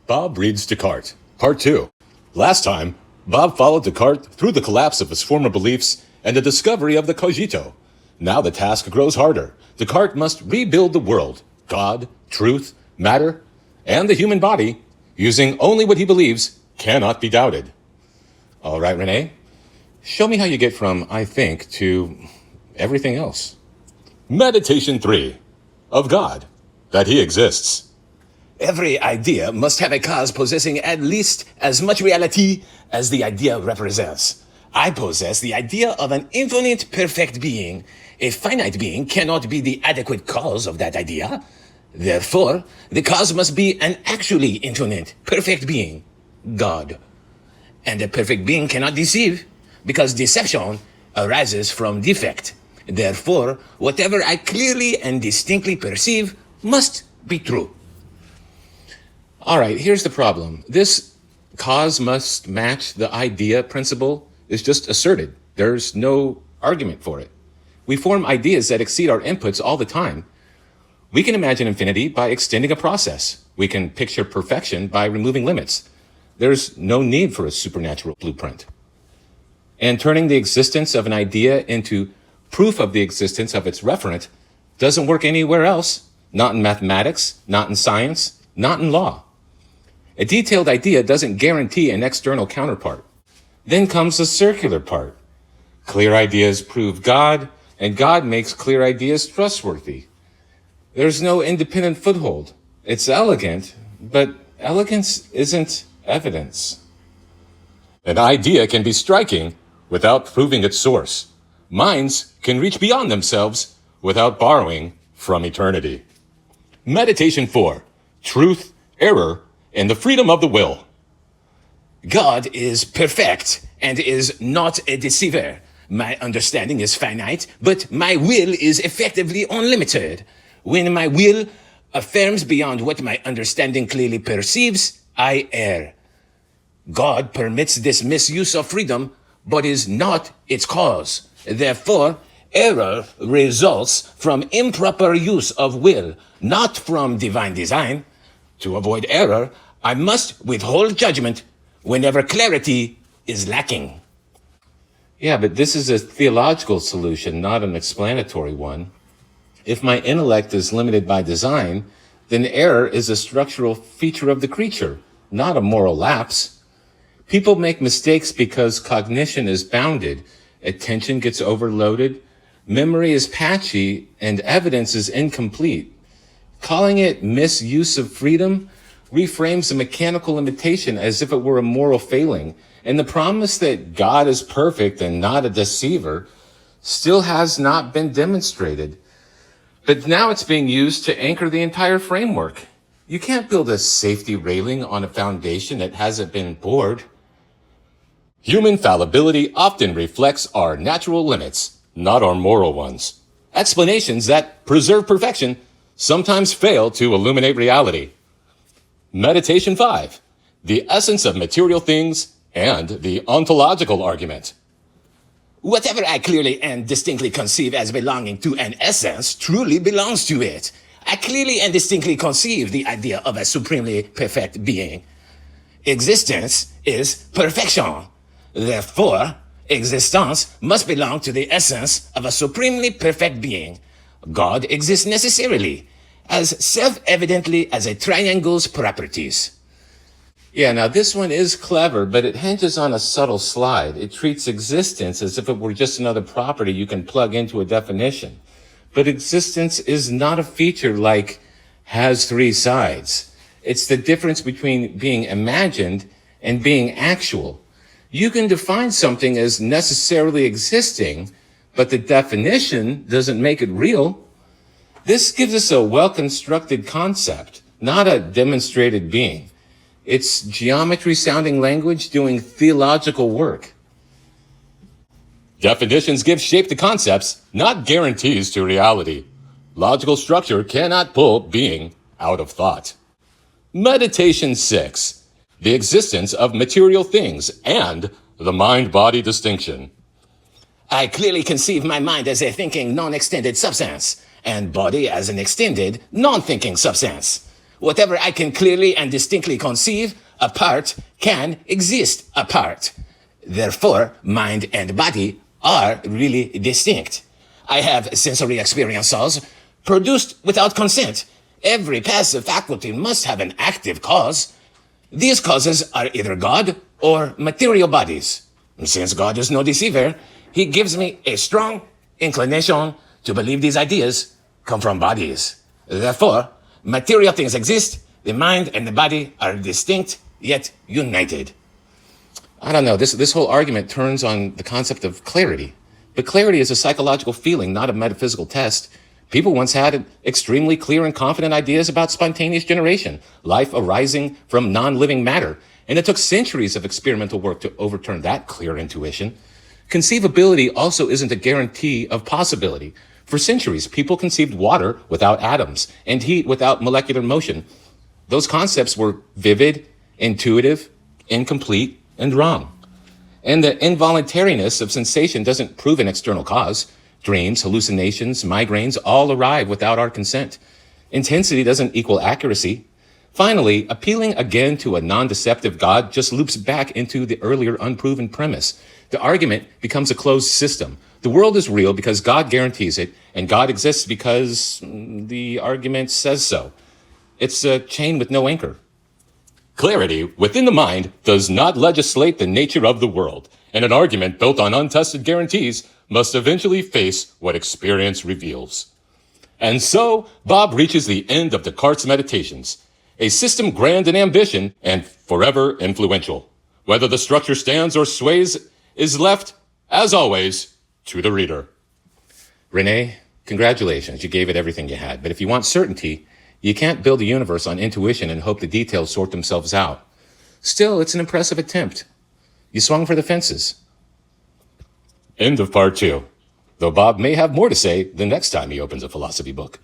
Bob reads Descartes, Part 2. Last time, Bob followed Descartes through the collapse of his former beliefs and the discovery of the cogito. Now the task grows harder. Descartes must rebuild the world, God, truth, matter, and the human body, using only what he believes cannot be doubted. All right, Renee, show me how you get from I think to everything else. Meditation 3. Of God, that he exists. Every idea must have a cause possessing at least as much reality as the idea represents. I possess the idea of an infinite perfect being. A finite being cannot be the adequate cause of that idea. Therefore, the cause must be an actually infinite perfect being, God. And a perfect being cannot deceive, because deception arises from defect. Therefore, whatever I clearly and distinctly perceive must be true. All right, here's the problem. This cause must match the idea principle is just asserted. There's no argument for it. We form ideas that exceed our inputs all the time. We can imagine infinity by extending a process. We can picture perfection by removing limits. There's no need for a supernatural blueprint. And turning the existence of an idea into proof of the existence of its referent doesn't work anywhere else. Not in mathematics, not in science, not in law. A detailed idea doesn't guarantee an external counterpart. Then comes the circular part. Clear ideas prove God, and God makes clear ideas trustworthy. There's no independent foothold. It's elegant, but elegance isn't evidence. An idea can be striking without proving its source. Minds can reach beyond themselves without borrowing from eternity. Meditation 4. Truth, error, and the freedom of the will. God is perfect and is not a deceiver. My understanding is finite, but my will is effectively unlimited. When my will affirms beyond what my understanding clearly perceives, I err. God permits this misuse of freedom, but is not its cause. Therefore, error results from improper use of will, not from divine design. To avoid error, I must withhold judgment whenever clarity is lacking. Yeah, but this is a theological solution, not an explanatory one. If my intellect is limited by design, then error is a structural feature of the creature, not a moral lapse. People make mistakes because cognition is bounded, attention gets overloaded, memory is patchy, and evidence is incomplete. Calling it misuse of freedom reframes a mechanical limitation as if it were a moral failing, and the promise that God is perfect and not a deceiver still has not been demonstrated. But now it's being used to anchor the entire framework. You can't build a safety railing on a foundation that hasn't been poured. Human fallibility often reflects our natural limits, not our moral ones. Explanations that preserve perfection sometimes fail to illuminate reality. Meditation 5. The essence of material things and the ontological argument. Whatever I clearly and distinctly conceive as belonging to an essence truly belongs to it. I clearly and distinctly conceive the idea of a supremely perfect being. Existence is perfection. Therefore, existence must belong to the essence of a supremely perfect being. God exists necessarily, as self-evidently as a triangle's properties. Yeah, now this one is clever, but it hinges on a subtle slide. It treats existence as if it were just another property you can plug into a definition. But existence is not a feature like has three sides. It's the difference between being imagined and being actual. You can define something as necessarily existing, but the definition doesn't make it real. This gives us a well-constructed concept, not a demonstrated being. It's geometry-sounding language doing theological work. Definitions give shape to concepts, not guarantees to reality. Logical structure cannot pull being out of thought. Meditation 6. The existence of material things and the mind-body distinction. I clearly conceive my mind as a thinking, non-extended substance, and body as an extended, non-thinking substance. Whatever I can clearly and distinctly conceive apart can exist apart. Therefore, mind and body are really distinct. I have sensory experiences produced without consent. Every passive faculty must have an active cause. These causes are either God or material bodies. Since God is no deceiver, he gives me a strong inclination to believe these ideas come from bodies. Therefore, material things exist, the mind and the body are distinct yet united. I don't know. This whole argument turns on the concept of clarity. But clarity is a psychological feeling, not a metaphysical test. People once had extremely clear and confident ideas about spontaneous generation, life arising from non-living matter. And it took centuries of experimental work to overturn that clear intuition. Conceivability also isn't a guarantee of possibility. For centuries, people conceived water without atoms and heat without molecular motion. Those concepts were vivid, intuitive, incomplete, and wrong. And the involuntariness of sensation doesn't prove an external cause. Dreams, hallucinations, migraines all arrive without our consent. Intensity doesn't equal accuracy. Finally, appealing again to a non-deceptive God just loops back into the earlier unproven premise. The argument becomes a closed system. The world is real because God guarantees it, and God exists because the argument says so. It's a chain with no anchor. Clarity within the mind does not legislate the nature of the world, and an argument built on untested guarantees must eventually face what experience reveals. And so, Bob reaches the end of Descartes' Meditations, a system grand in ambition and forever influential. Whether the structure stands or sways is left, as always, to the reader. Renee, congratulations, you gave it everything you had. But if you want certainty, you can't build a universe on intuition and hope the details sort themselves out. Still, it's an impressive attempt. You swung for the fences. End of part 2. Though Bob may have more to say the next time he opens a philosophy book.